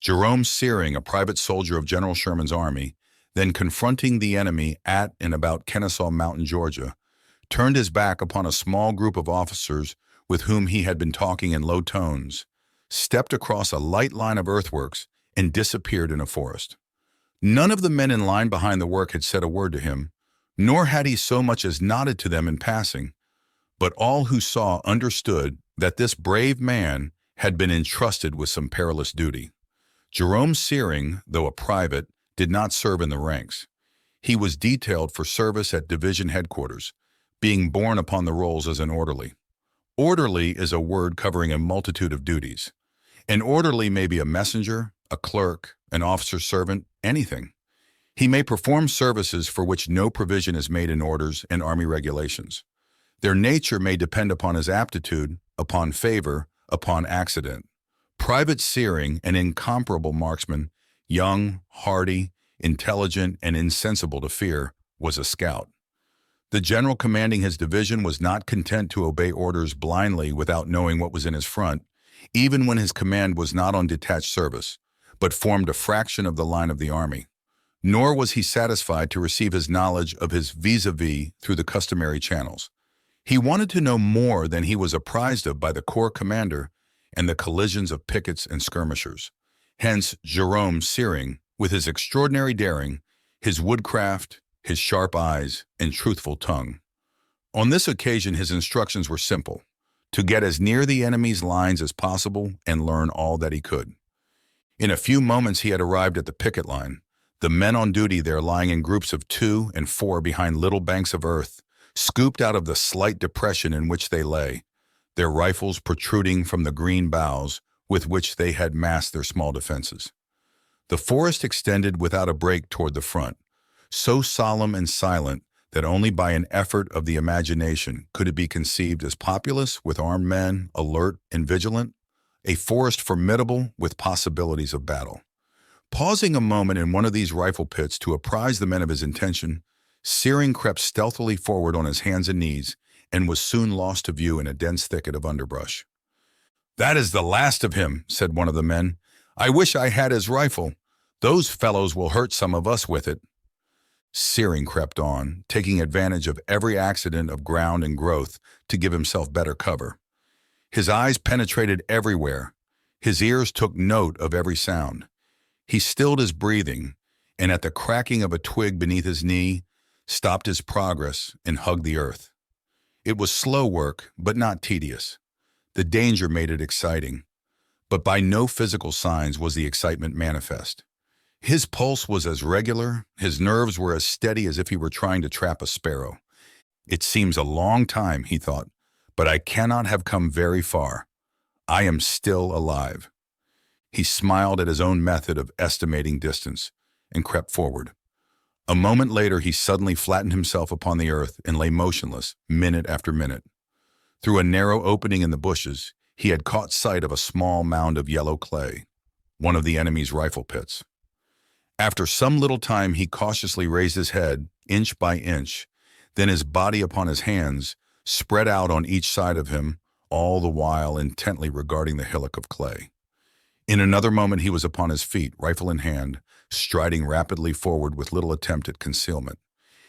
Jerome Searing, a private soldier of General Sherman's army, then confronting the enemy at and about Kennesaw Mountain, Georgia, turned his back upon a small group of officers with whom he had been talking in low tones, stepped across a light line of earthworks, and disappeared in a forest. None of the men in line behind the work had said a word to him, nor had he so much as nodded to them in passing, but all who saw understood that this brave man had been entrusted with some perilous duty. Jerome Searing, though a private, did not serve in the ranks. He was detailed for service at division headquarters, being borne upon the rolls as an orderly. Orderly is a word covering a multitude of duties. An orderly may be a messenger, a clerk, an officer's servant, anything. He may perform services for which no provision is made in orders and army regulations. Their nature may depend upon his aptitude, upon favor, upon accident. Private Searing, an incomparable marksman, young, hardy, intelligent, and insensible to fear, was a scout. The general commanding his division was not content to obey orders blindly without knowing what was in his front, even when his command was not on detached service, but formed a fraction of the line of the army. Nor was he satisfied to receive his knowledge of his vis-a-vis through the customary channels. He wanted to know more than he was apprised of by the corps commander and the collisions of pickets and skirmishers. Hence, Jerome Searing, with his extraordinary daring, his woodcraft, his sharp eyes, and truthful tongue. On this occasion, his instructions were simple: to get as near the enemy's lines as possible and learn all that he could. In a few moments, he had arrived at the picket line, the men on duty there lying in groups of 2 and 4 behind little banks of earth, scooped out of the slight depression in which they lay, their rifles protruding from the green boughs with which they had masked their small defenses. The forest extended without a break toward the front, so solemn and silent that only by an effort of the imagination could it be conceived as populous with armed men, alert and vigilant, a forest formidable with possibilities of battle. Pausing a moment in one of these rifle pits to apprise the men of his intention, Searing crept stealthily forward on his hands and knees and was soon lost to view in a dense thicket of underbrush. "That is the last of him," said one of the men. "I wish I had his rifle. Those fellows will hurt some of us with it." Searing crept on, taking advantage of every accident of ground and growth to give himself better cover. His eyes penetrated everywhere. His ears took note of every sound. He stilled his breathing, and at the cracking of a twig beneath his knee, stopped his progress and hugged the earth. It was slow work, but not tedious. The danger made it exciting, but by no physical signs was the excitement manifest. His pulse was as regular, his nerves were as steady as if he were trying to trap a sparrow. "It seems a long time," he thought, "but I cannot have come very far. I am still alive." He smiled at his own method of estimating distance and crept forward. A moment later, he suddenly flattened himself upon the earth and lay motionless, minute after minute. Through a narrow opening in the bushes, he had caught sight of a small mound of yellow clay, one of the enemy's rifle pits. After some little time, he cautiously raised his head, inch by inch, then his body upon his hands, spread out on each side of him, all the while intently regarding the hillock of clay. In another moment he was upon his feet, rifle in hand, striding rapidly forward with little attempt at concealment.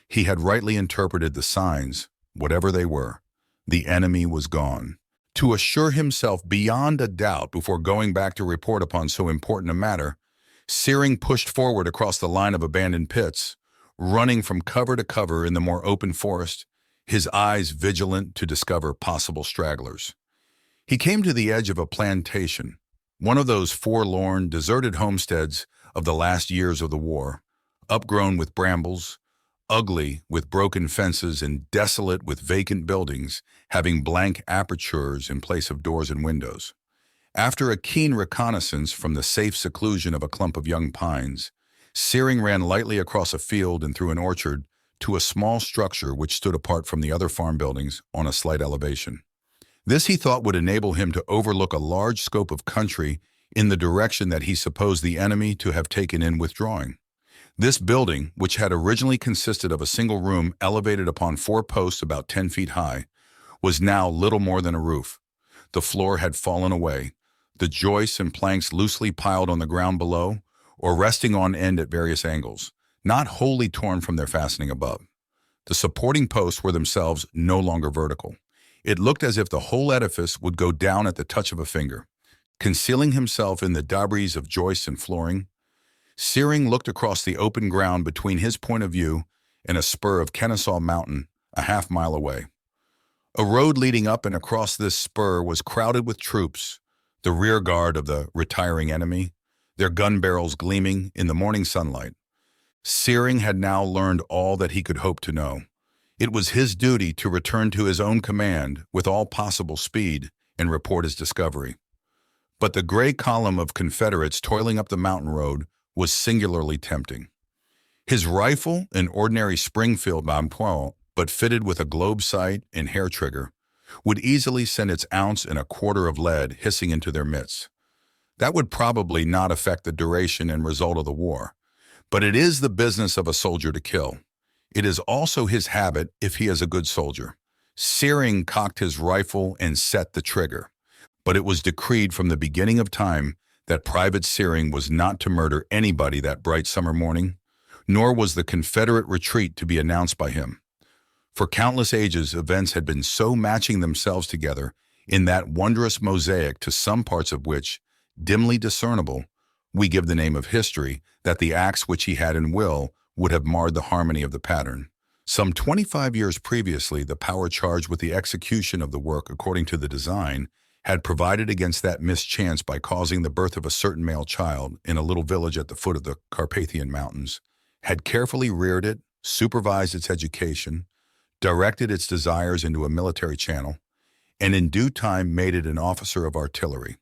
He had rightly interpreted the signs, whatever they were. The enemy was gone. To assure himself beyond a doubt before going back to report upon so important a matter, Searing pushed forward across the line of abandoned pits, running from cover to cover in the more open forest, his eyes vigilant to discover possible stragglers. He came to the edge of a plantation, one of those forlorn, deserted homesteads of the last years of the war, upgrown with brambles, ugly with broken fences, and desolate with vacant buildings having blank apertures in place of doors and windows. After a keen reconnaissance from the safe seclusion of a clump of young pines, Searing ran lightly across a field and through an orchard to a small structure which stood apart from the other farm buildings on a slight elevation. This he thought would enable him to overlook a large scope of country in the direction that he supposed the enemy to have taken in withdrawing. This building, which had originally consisted of a single room elevated upon 4 posts about 10 feet high, was now little more than a roof. The floor had fallen away. the joists and planks loosely piled on the ground below, or resting on end at various angles, not wholly torn from their fastening above. The supporting posts were themselves no longer vertical. It looked as if the whole edifice would go down at the touch of a finger. Concealing himself in the debris of joists and flooring, Searing looked across the open ground between his point of view and a spur of Kennesaw Mountain a half-mile away. A road leading up and across this spur was crowded with troops, the rear guard of the retiring enemy, their gun barrels gleaming in the morning sunlight. Searing had now learned all that he could hope to know. It was his duty to return to his own command with all possible speed and report his discovery. But the gray column of Confederates toiling up the mountain road was singularly tempting. His rifle, an ordinary Springfield befall, but fitted with a globe sight and hair trigger, would easily send its ounce and a quarter of lead hissing into their midst. That would probably not affect the duration and result of the war, but it is the business of a soldier to kill. It is also his habit if he is a good soldier. Searing cocked his rifle and set the trigger, but it was decreed from the beginning of time that Private Searing was not to murder anybody that bright summer morning, nor was the Confederate retreat to be announced by him. For countless ages, events had been so matching themselves together in that wondrous mosaic to some parts of which, dimly discernible, we give the name of history, that the acts which he had in will would have marred the harmony of the pattern. Some 25 years previously, the power charged with the execution of the work according to the design had provided against that mischance by causing the birth of a certain male child in a little village at the foot of the Carpathian Mountains, had carefully reared it, supervised its education, directed its desires into a military channel, and in due time made it an officer of artillery.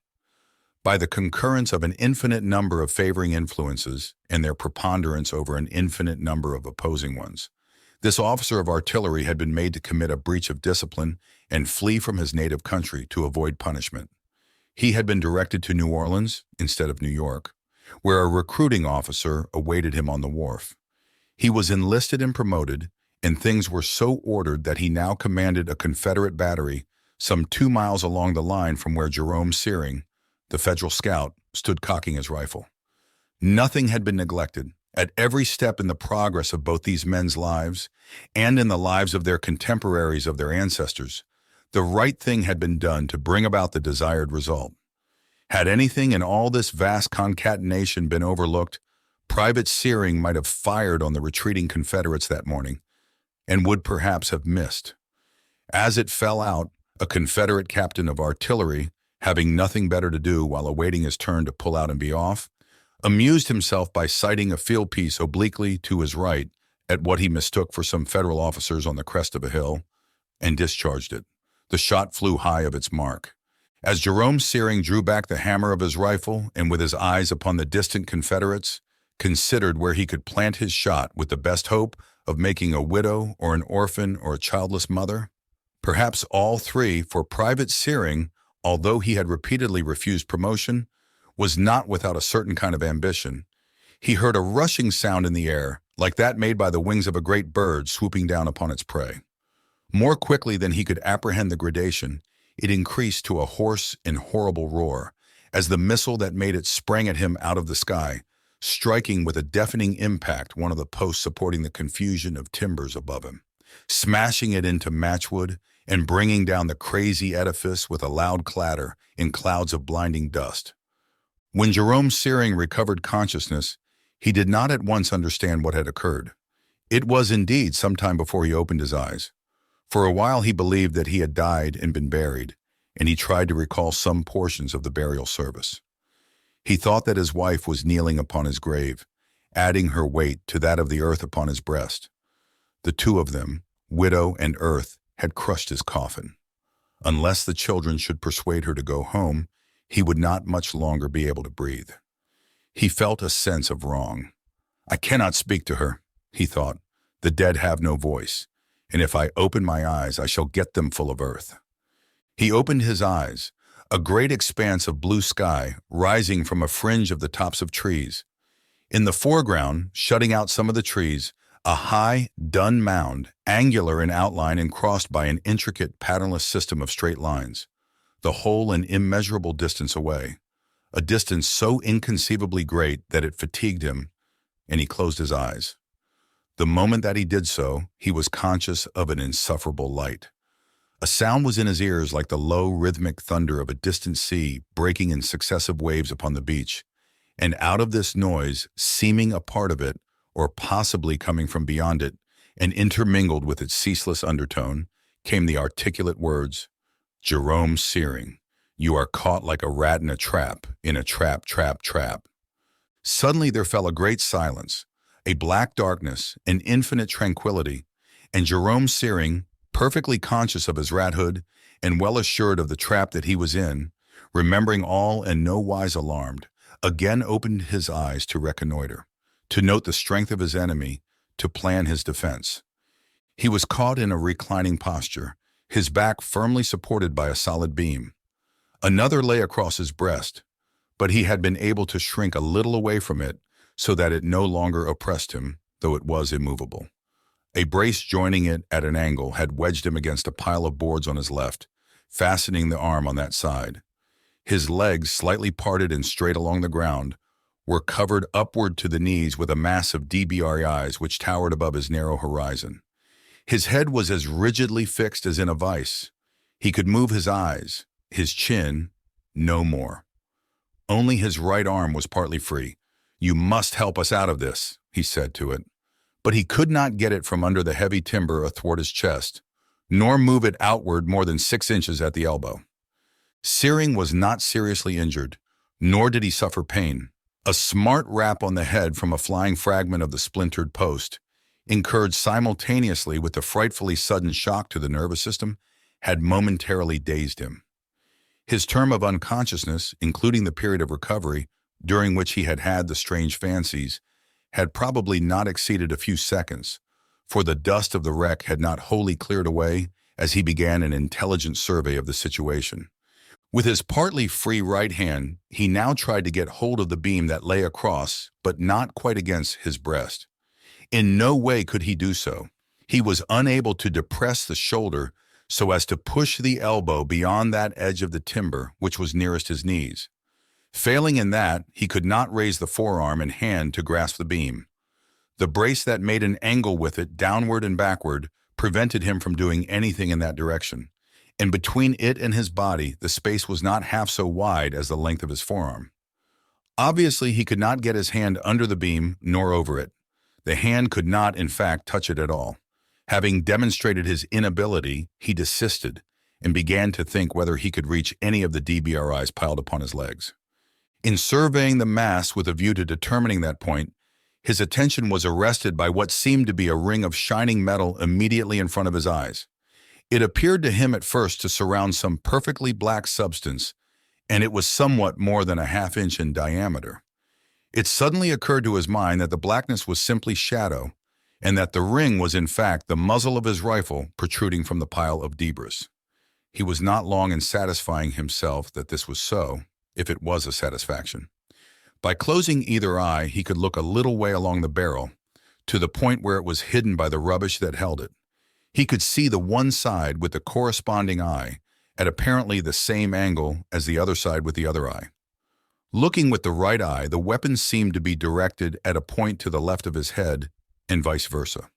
By the concurrence of an infinite number of favoring influences and their preponderance over an infinite number of opposing ones, this officer of artillery had been made to commit a breach of discipline and flee from his native country to avoid punishment. He had been directed to New Orleans instead of New York, where a recruiting officer awaited him on the wharf. He was enlisted and promoted, and things were so ordered that he now commanded a Confederate battery some 2 miles along the line from where Jerome Searing, the Federal scout, stood cocking his rifle. Nothing had been neglected. At every step in the progress of both these men's lives and in the lives of their contemporaries of their ancestors, the right thing had been done to bring about the desired result. Had anything in all this vast concatenation been overlooked, Private Searing might have fired on the retreating Confederates that morning, and would perhaps have missed. As it fell out, a Confederate captain of artillery, having nothing better to do while awaiting his turn to pull out and be off, amused himself by sighting a field piece obliquely to his right at what he mistook for some Federal officers on the crest of a hill, and discharged it. The shot flew high of its mark. As Jerome Searing drew back the hammer of his rifle and with his eyes upon the distant Confederates, considered where he could plant his shot with the best hope of making a widow or an orphan or a childless mother, perhaps all three, for Private Searing, although he had repeatedly refused promotion, was not without a certain kind of ambition. He heard a rushing sound in the air, like that made by the wings of a great bird swooping down upon its prey. More quickly than he could apprehend the gradation, it increased to a hoarse and horrible roar, as the missile that made it sprang at him out of the sky, striking with a deafening impact one of the posts supporting the confusion of timbers above him, smashing it into matchwood and bringing down the crazy edifice with a loud clatter in clouds of blinding dust. When Jerome Searing recovered consciousness, he did not at once understand what had occurred. It was indeed some time before he opened his eyes. For a while he believed that he had died and been buried, and he tried to recall some portions of the burial service. He thought that his wife was kneeling upon his grave, adding her weight to that of the earth upon his breast. The two of them, widow and earth, had crushed his coffin. Unless the children should persuade her to go home, he would not much longer be able to breathe. He felt a sense of wrong. I cannot speak to her, he thought. The dead have no voice, and if I open my eyes, I shall get them full of earth. He opened his eyes, a great expanse of blue sky rising from a fringe of the tops of trees. In the foreground, shutting out some of the trees, a high, dun mound, angular in outline and crossed by an intricate, patternless system of straight lines, the whole an immeasurable distance away. a distance so inconceivably great that it fatigued him, and he closed his eyes. The moment that he did so, he was conscious of an insufferable light. A sound was in his ears like the low, rhythmic thunder of a distant sea breaking in successive waves upon the beach, and out of this noise, seeming a part of it, or possibly coming from beyond it, and intermingled with its ceaseless undertone, came the articulate words, "Jerome Searing, you are caught like a rat in a trap, trap, trap." Suddenly there fell a great silence, a black darkness, an infinite tranquility, and Jerome Searing, perfectly conscious of his rathood and well assured of the trap that he was in, remembering all and no wise alarmed, again opened his eyes to reconnoiter, to note the strength of his enemy, to plan his defense. He was caught in a reclining posture, his back firmly supported by a solid beam. Another lay across his breast, but he had been able to shrink a little away from it so that it no longer oppressed him, though it was immovable. A brace joining it at an angle had wedged him against a pile of boards on his left, fastening the arm on that side. His legs, slightly parted and straight along the ground, were covered upward to the knees with a mass of DBRIs which towered above his narrow horizon. His head was as rigidly fixed as in a vice. He could move his eyes, his chin, no more. Only his right arm was partly free. "You must help us out of this," he said to it. But he could not get it from under the heavy timber athwart his chest, nor move it outward more than 6 inches at the elbow. Searing was not seriously injured, nor did he suffer pain. A smart rap on the head from a flying fragment of the splintered post, incurred simultaneously with the frightfully sudden shock to the nervous system, had momentarily dazed him. His term of unconsciousness, including the period of recovery during which he had had the strange fancies, had probably not exceeded a few seconds, for the dust of the wreck had not wholly cleared away as he began an intelligent survey of the situation. With his partly free right hand, he now tried to get hold of the beam that lay across, but not quite against his breast. In no way could he do so. He was unable to depress the shoulder so as to push the elbow beyond that edge of the timber which was nearest his knees. Failing in that, he could not raise the forearm and hand to grasp the beam. The brace that made an angle with it downward and backward prevented him from doing anything in that direction, and between it and his body the space was not half so wide as the length of his forearm. Obviously, he could not get his hand under the beam nor over it. The hand could not, in fact, touch it at all. Having demonstrated his inability, he desisted and began to think whether he could reach any of the DBRIs piled upon his legs. In surveying the mass with a view to determining that point, his attention was arrested by what seemed to be a ring of shining metal immediately in front of his eyes. It appeared to him at first to surround some perfectly black substance, and it was somewhat more than a half-inch in diameter. It suddenly occurred to his mind that the blackness was simply shadow, and that the ring was in fact the muzzle of his rifle protruding from the pile of debris. He was not long in satisfying himself that this was so, if it was a satisfaction. By closing either eye, he could look a little way along the barrel, to the point where it was hidden by the rubbish that held it. He could see the one side with the corresponding eye, at apparently the same angle as the other side with the other eye. Looking with the right eye, the weapon seemed to be directed at a point to the left of his head, and vice versa.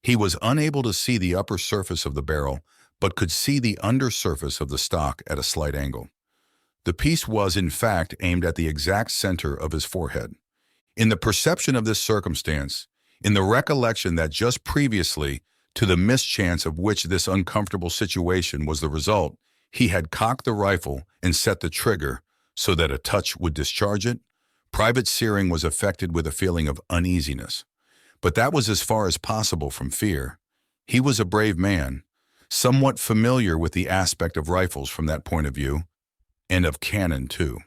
He was unable to see the upper surface of the barrel, but could see the under surface of the stock at a slight angle. The piece was, in fact, aimed at the exact center of his forehead. In the perception of this circumstance, in the recollection that just previously to the mischance of which this uncomfortable situation was the result, he had cocked the rifle and set the trigger so that a touch would discharge it, Private Searing was affected with a feeling of uneasiness. But that was as far as possible from fear. He was a brave man, somewhat familiar with the aspect of rifles from that point of view, and of cannon too.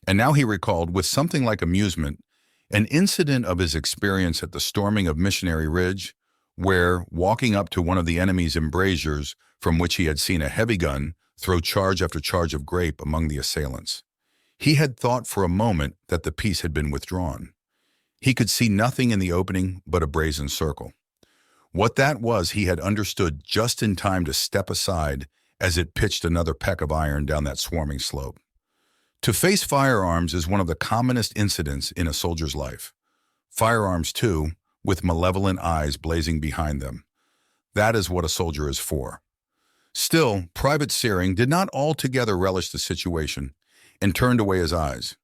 And now he recalled, with something like amusement, an incident of his experience at the storming of Missionary Ridge, where, walking up to one of the enemy's embrasures from which he had seen a heavy gun throw charge after charge of grape among the assailants, he had thought for a moment that the piece had been withdrawn. He could see nothing in the opening but a brazen circle. What that was he had understood just in time to step aside as it pitched another peck of iron down that swarming slope. To face firearms is one of the commonest incidents in a soldier's life. Firearms, too, with malevolent eyes blazing behind them. That is what a soldier is for. Still, Private Searing did not altogether relish the situation and turned away his eyes.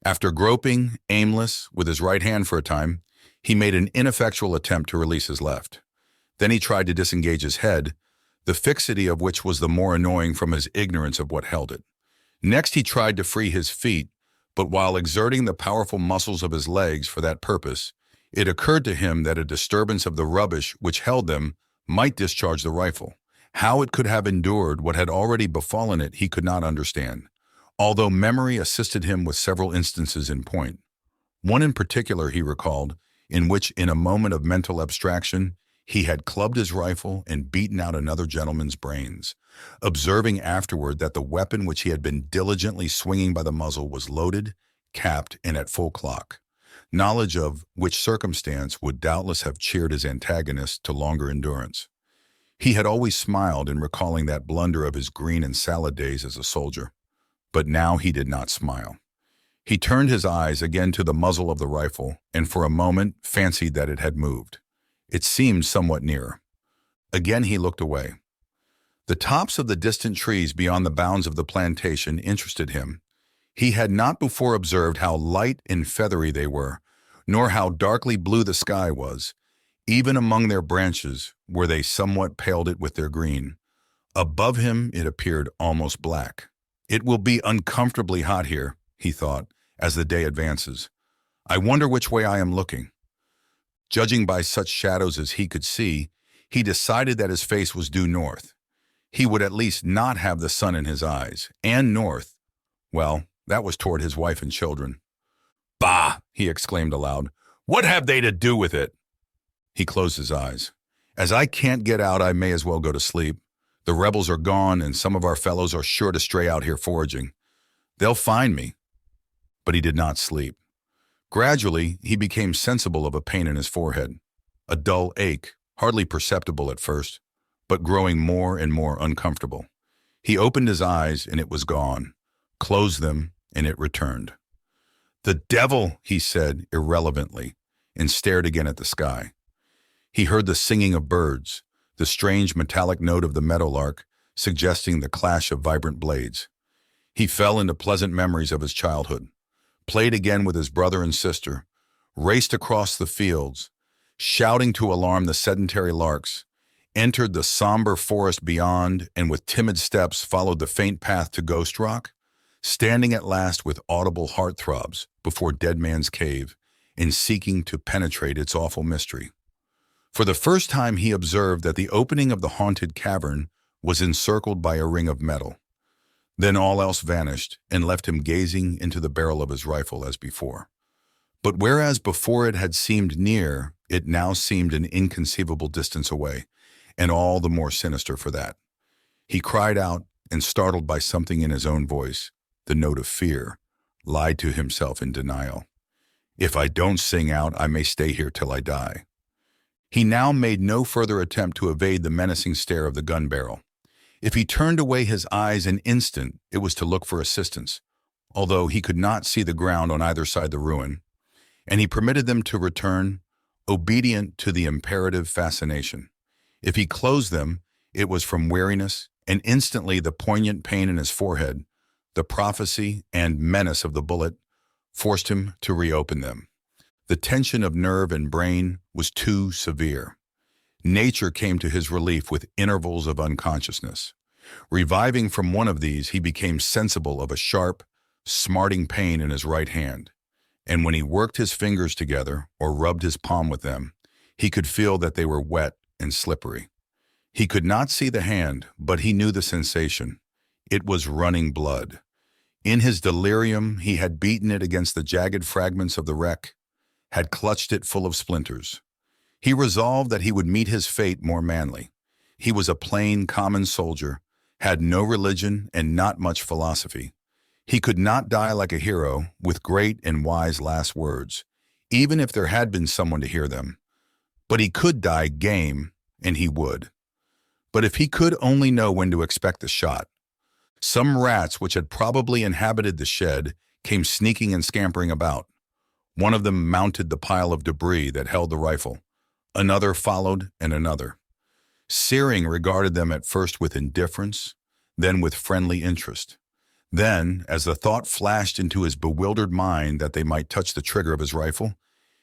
After groping, aimless, with his right hand for a time, he made an ineffectual attempt to release his left. Then he tried to disengage his head, the fixity of which was the more annoying from his ignorance of what held it. Next he tried to free his feet, but while exerting the powerful muscles of his legs for that purpose, it occurred to him that a disturbance of the rubbish which held them might discharge the rifle. How it could have endured what had already befallen it he could not understand, although memory assisted him with several instances in point. One in particular he recalled, in which in a moment of mental abstraction he had clubbed his rifle and beaten out another gentleman's brains, observing afterward that the weapon which he had been diligently swinging by the muzzle was loaded, capped, and at full clock. Knowledge of which circumstance would doubtless have cheered his antagonist to longer endurance. He had always smiled in recalling that blunder of his green and salad days as a soldier, but now he did not smile. He turned his eyes again to the muzzle of the rifle and for a moment fancied that it had moved. It seemed somewhat nearer. Again he looked away. The tops of the distant trees beyond the bounds of the plantation interested him. He had not before observed how light and feathery they were, nor how darkly blue the sky was, even among their branches where they somewhat paled it with their green. Above him it appeared almost black. It will be uncomfortably hot here, he thought, as the day advances. I wonder which way I am looking. Judging by such shadows as he could see, he decided that his face was due north. He would at least not have the sun in his eyes, and north. Well, that was toward his wife and children. Bah! He exclaimed aloud. What have they to do with it? He closed his eyes. As I can't get out, I may as well go to sleep. The rebels are gone, and some of our fellows are sure to stray out here foraging. They'll find me. But he did not sleep. Gradually, he became sensible of a pain in his forehead, a dull ache, hardly perceptible at first, but growing more and more uncomfortable. He opened his eyes, and it was gone, closed them, and it returned. The devil, he said irrelevantly, and stared again at the sky. He heard the singing of birds, the strange metallic note of the meadowlark, suggesting the clash of vibrant blades. He fell into pleasant memories of his childhood, played again with his brother and sister, raced across the fields, shouting to alarm the sedentary larks, entered the somber forest beyond, and with timid steps followed the faint path to Ghost Rock, standing at last with audible heart-throbs before Dead Man's Cave and seeking to penetrate its awful mystery. For the first time he observed that the opening of the haunted cavern was encircled by a ring of metal. Then all else vanished and left him gazing into the barrel of his rifle as before. But whereas before it had seemed near, it now seemed an inconceivable distance away, and all the more sinister for that. He cried out, and startled by something in his own voice, the note of fear, lied to himself in denial. If I don't sing out, I may stay here till I die. He now made no further attempt to evade the menacing stare of the gun barrel. If he turned away his eyes an instant, it was to look for assistance, although he could not see the ground on either side the ruin, and he permitted them to return, obedient to the imperative fascination. If he closed them, it was from weariness, and instantly the poignant pain in his forehead, the prophecy and menace of the bullet, forced him to reopen them. The tension of nerve and brain was too severe. Nature came to his relief with intervals of unconsciousness. Reviving from one of these, he became sensible of a sharp, smarting pain in his right hand, and when he worked his fingers together or rubbed his palm with them, he could feel that they were wet and slippery. He could not see the hand, but he knew the sensation. It was running blood. In his delirium, he had beaten it against the jagged fragments of the wreck, had clutched it full of splinters. He resolved that he would meet his fate more manly. He was a plain, common soldier, had no religion and not much philosophy. He could not die like a hero with great and wise last words, even if there had been someone to hear them. But he could die game, and he would. But if he could only know when to expect the shot. Some rats, which had probably inhabited the shed, came sneaking and scampering about. One of them mounted the pile of debris that held the rifle. Another followed, and another. Searing regarded them at first with indifference, then with friendly interest. Then, as the thought flashed into his bewildered mind that they might touch the trigger of his rifle,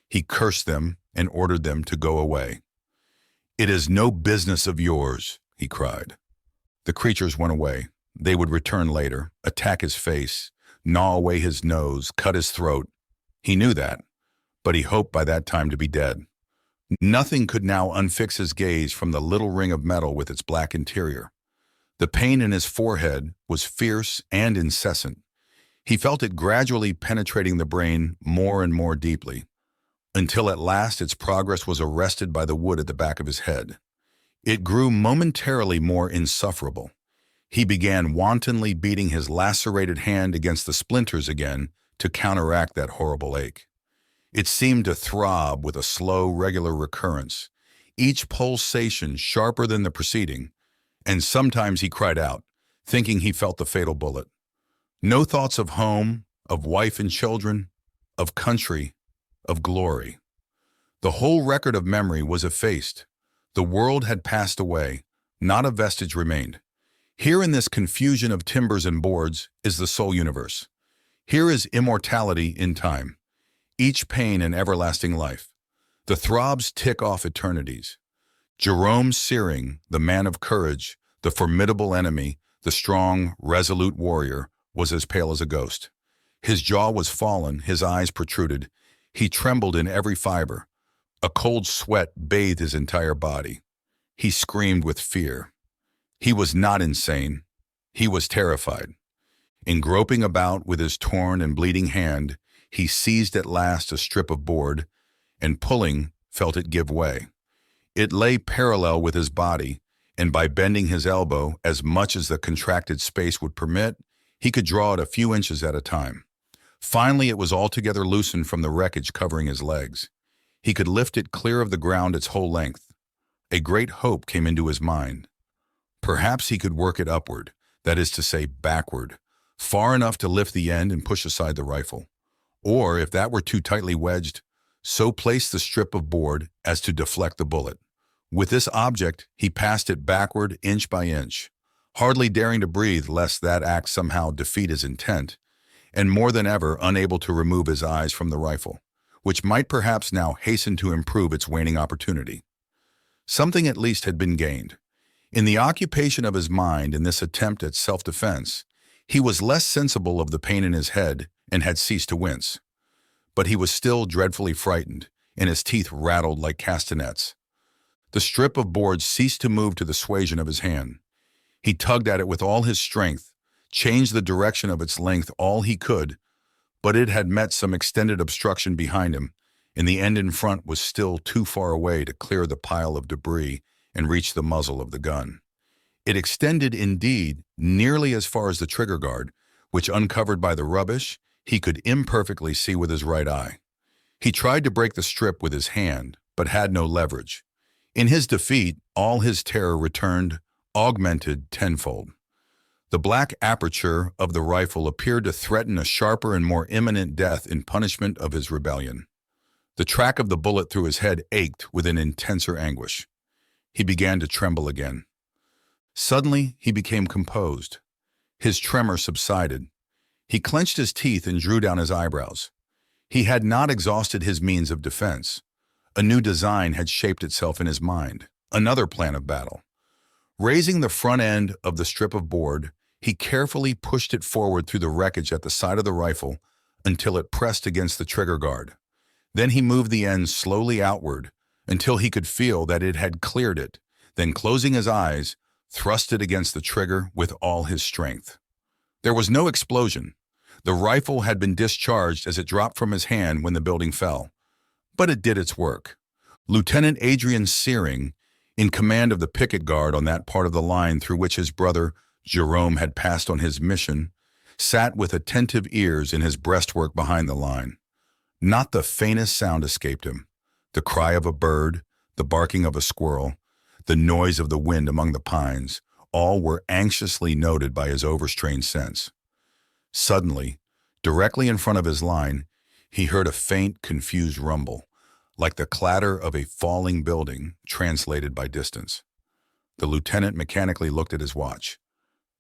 he cursed them and ordered them to go away. "It is no business of yours," he cried. The creatures went away. They would return later, attack his face, gnaw away his nose, cut his throat. He knew that, but he hoped by that time to be dead. Nothing could now unfix his gaze from the little ring of metal with its black interior. The pain in his forehead was fierce and incessant. He felt it gradually penetrating the brain more and more deeply, until at last its progress was arrested by the wood at the back of his head. It grew momentarily more insufferable. He began wantonly beating his lacerated hand against the splinters again to counteract that horrible ache. It seemed to throb with a slow, regular recurrence, each pulsation sharper than the preceding, and sometimes he cried out, thinking he felt the fatal bullet. No thoughts of home, of wife and children, of country, of glory. The whole record of memory was effaced. The world had passed away. Not a vestige remained. Here in this confusion of timbers and boards is the soul universe. Here is immortality in time. Each pain an everlasting life. The throbs tick off eternities. Jerome Searing, the man of courage, the formidable enemy, the strong, resolute warrior, was as pale as a ghost. His jaw was fallen, his eyes protruded. He trembled in every fiber. A cold sweat bathed his entire body. He screamed with fear. He was not insane. He was terrified. In groping about with his torn and bleeding hand, he seized at last a strip of board, and pulling, felt it give way. It lay parallel with his body, and by bending his elbow as much as the contracted space would permit, he could draw it a few inches at a time. Finally, it was altogether loosened from the wreckage covering his legs. He could lift it clear of the ground its whole length. A great hope came into his mind. Perhaps he could work it upward, that is to say, backward, far enough to lift the end and push aside the rifle. Or, if that were too tightly wedged, so place the strip of board as to deflect the bullet. With this object, he passed it backward inch by inch, hardly daring to breathe lest that act somehow defeat his intent, and more than ever unable to remove his eyes from the rifle, which might perhaps now hasten to improve its waning opportunity. Something at least had been gained. In the occupation of his mind in this attempt at self-defense, he was less sensible of the pain in his head and had ceased to wince. But he was still dreadfully frightened, and his teeth rattled like castanets. The strip of board ceased to move to the suasion of his hand. He tugged at it with all his strength, changed the direction of its length all he could, but it had met some extended obstruction behind him, and the end in front was still too far away to clear the pile of debris and reach the muzzle of the gun. It extended, indeed, nearly as far as the trigger guard, which, uncovered by the rubbish, he could imperfectly see with his right eye. He tried to break the strip with his hand, but had no leverage. In his defeat, all his terror returned, augmented tenfold. The black aperture of the rifle appeared to threaten a sharper and more imminent death in punishment of his rebellion. The track of the bullet through his head ached with an intenser anguish. He began to tremble again. Suddenly, he became composed. His tremor subsided. He clenched his teeth and drew down his eyebrows. He had not exhausted his means of defense. A new design had shaped itself in his mind, another plan of battle. Raising the front end of the strip of board, he carefully pushed it forward through the wreckage at the side of the rifle until it pressed against the trigger guard. Then he moved the end slowly outward until he could feel that it had cleared it, then closing his eyes, thrust it against the trigger with all his strength. There was no explosion. The rifle had been discharged as it dropped from his hand when the building fell. But it did its work. Lieutenant Adrian Searing, in command of the picket guard on that part of the line through which his brother Jerome had passed on his mission, sat with attentive ears in his breastwork behind the line. Not the faintest sound escaped him. The cry of a bird, the barking of a squirrel, the noise of the wind among the pines, All were anxiously noted by his overstrained sense. Suddenly, directly in front of his line, he heard a faint, confused rumble, like the clatter of a falling building translated by distance. The lieutenant mechanically looked at his watch.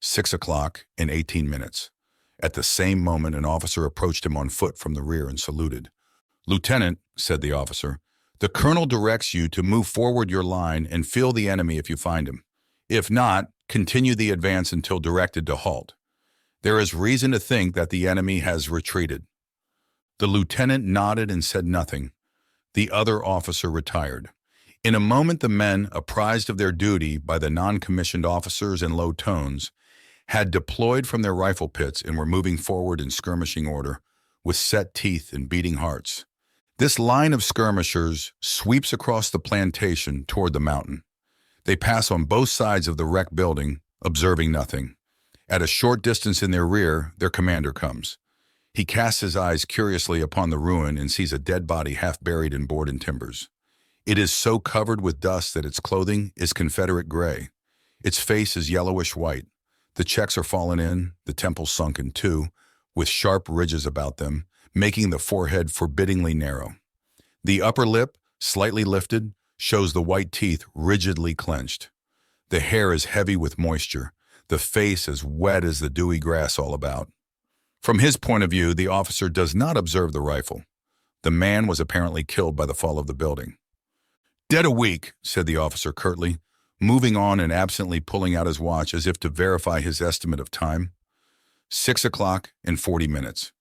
6 o'clock and 18 minutes. At the same moment, an officer approached him on foot from the rear and saluted. "Lieutenant," said the officer, "the colonel directs you to move forward your line and feel the enemy if you find him. If not, continue the advance until directed to halt. There is reason to think that the enemy has retreated." The lieutenant nodded and said nothing. The other officer retired. In a moment, the men, apprised of their duty by the non-commissioned officers in low tones, had deployed from their rifle pits and were moving forward in skirmishing order, with set teeth and beating hearts. This line of skirmishers sweeps across the plantation toward the mountain. They pass on both sides of the wrecked building, observing nothing. At a short distance in their rear, their commander comes. He casts his eyes curiously upon the ruin and sees a dead body half buried in board and timbers. It is so covered with dust that its clothing is Confederate gray. Its face is yellowish white. The checks are fallen in, the temples sunk in two, with sharp ridges about them, making the forehead forbiddingly narrow. The upper lip, slightly lifted, shows the white teeth rigidly clenched. The hair is heavy with moisture, the face as wet as the dewy grass all about. From his point of view, the officer does not observe the rifle. The man was apparently killed by the fall of the building. "Dead a week," said the officer curtly, moving on and absently pulling out his watch as if to verify his estimate of time. 6 o'clock and 40 minutes.